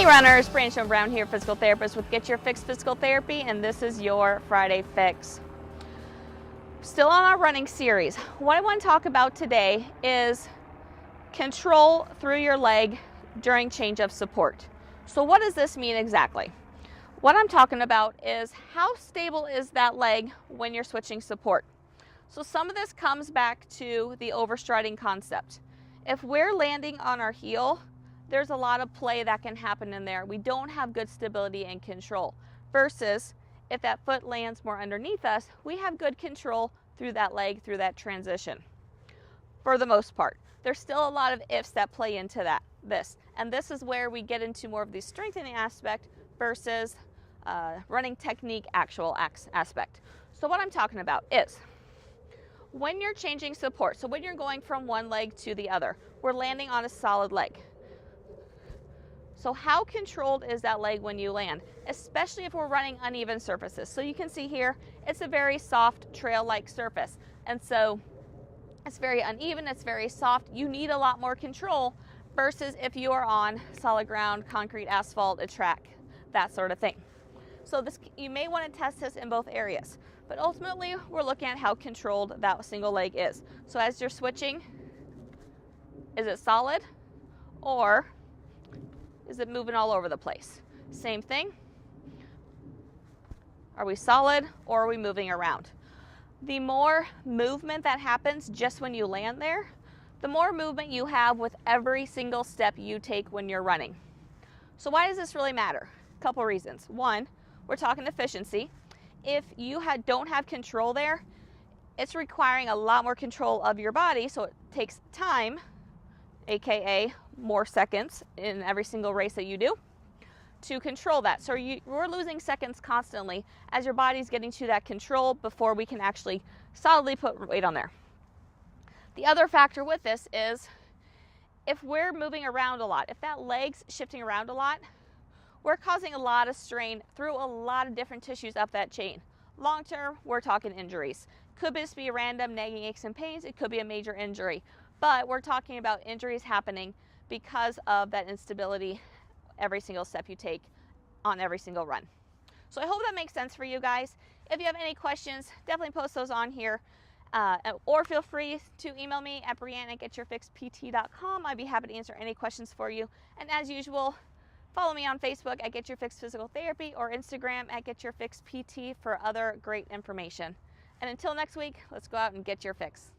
Hey runners, Branch Brown here, physical therapist with Get Your Fix Physical Therapy, and this is your Friday Fix. Still on our running series. What I want to talk about today is control through your leg during change of support. So what does this mean exactly? What I'm talking about is how stable is that leg when you're switching support. So some of this comes back to the overstriding concept. If we're landing on our heel, there's a lot of play that can happen in there. We don't have good stability and control. Versus if that foot lands more underneath us, we have good control through that leg, through that transition. For the most part. There's still a lot of ifs that play into this. And this is where we get into more of the strengthening aspect versus running technique actual aspect. So what I'm talking about is when you're changing support, so when you're going from one leg to the other, we're landing on a solid leg. So how controlled is that leg when you land, especially if we're running uneven surfaces? So you can see here, it's a very soft trail-like surface. And so it's very uneven, it's very soft. You need a lot more control versus if you are on solid ground, concrete, asphalt, a track, that sort of thing. So you may want to test this in both areas, but ultimately we're looking at how controlled that single leg is. So as you're switching, is it solid or is it moving all over the place? Same thing. Are we solid or are we moving around? The more movement that happens just when you land there, the more movement you have with every single step you take when you're running. So why does this really matter? A couple reasons. One, we're talking efficiency. If you don't have control there, it's requiring a lot more control of your body, so it takes time, aka more seconds in every single race that you do, to control that. So we're losing seconds constantly as your body's getting to that control before we can actually solidly put weight on there. The other factor with this is if we're moving around a lot, if that leg's shifting around a lot, we're causing a lot of strain through a lot of different tissues up that chain. Long term, we're talking injuries. Could just be random nagging aches and pains. It could be a major injury. But we're talking about injuries happening because of that instability every single step you take on every single run. So I hope that makes sense for you guys. If you have any questions, definitely post those on here. Or feel free to email me at brianne@getyourfixpt.com. I'd be happy to answer any questions for you. And as usual, follow me on Facebook at Get Your Fix Physical Therapy or Instagram at Get Your Fix PT for other great information. And until next week, let's go out and get your fix.